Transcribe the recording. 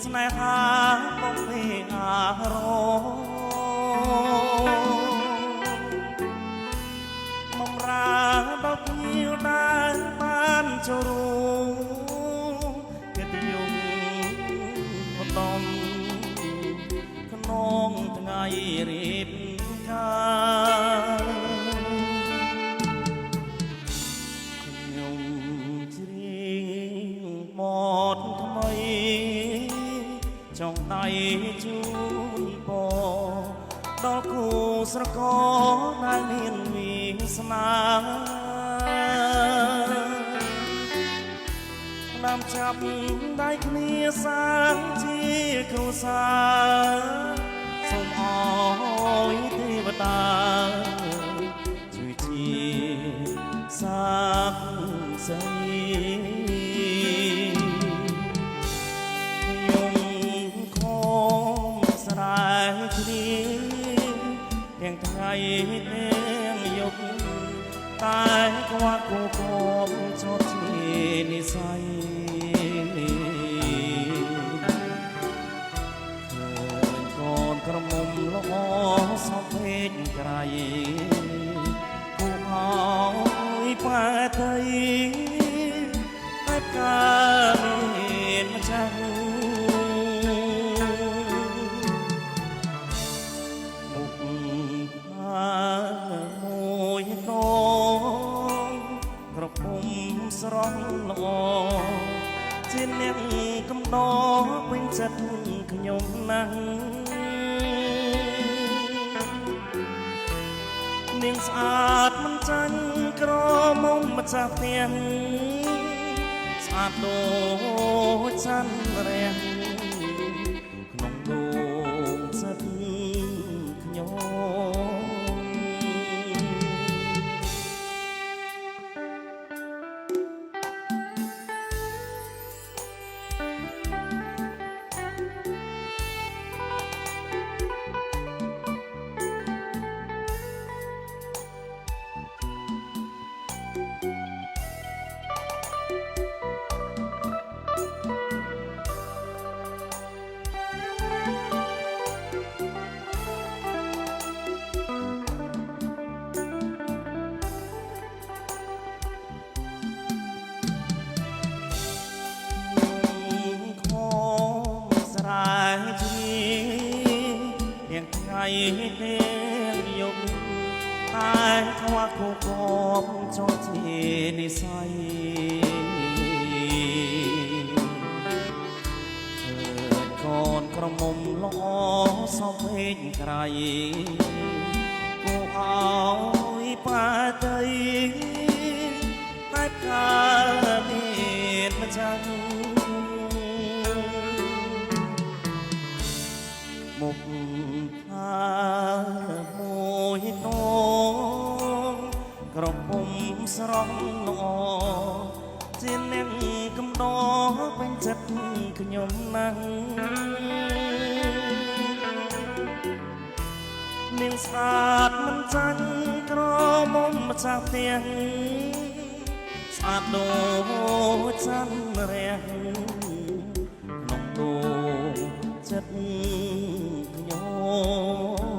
ស្នេហាបំពេអារម្មណ៍បំរើដល់ភ្ញៀវដែលបានចូលរួមកិត្តិយសបណ្ដំក្នុងថ្ងៃរៀបការខ្ញុំជ្រៀងបទថ្មីចង់ដៃជូនពរដល់គូស្រករដែលមានវាសនាតាមចាប់ដៃគ្នាសាងជាគ្រួសារសូមអើយទេវតាជួយជាសាក្សីខ្ញុំខំស្រែកគ្នាទាំងថ្ងៃទាំងយប់តែគាត់គូគំចត់ជានិស័យក្រមុំល្អសពពេកក្រៃគូអើយប៉ែតីតែការមានម្ចាស់មុខមួយកងក្រពុំស្រស់ល្អជាអ្នកកំដរពេញចិត្តខ្ញុំណាស់នាងស្អាតមិនចាញ់ក្រមុំម្ចាស់ផ្ទះស្អាតដូចច័ន្ទរះក្នុងដួងចិត្តខ្ញុំពេលយប់តែខ្វះគូគំចង់ជានិស័យកូនក្រមុំល្អសពពេកក្រៃគូអើយប៉ែតីតែការមានម្ចាស់មុខមួយតងក្រពុំស្រស់ល្អជាអ្នកកំដរពេញចិត្តខ្ញុំណាស់នាងស្អាតមិនចាញ់ក្រមុំម្ចាស់ផ្ទះស្អាតដូចច័ន្ទរះក្នុងដួងចិត្តខ្ញុំ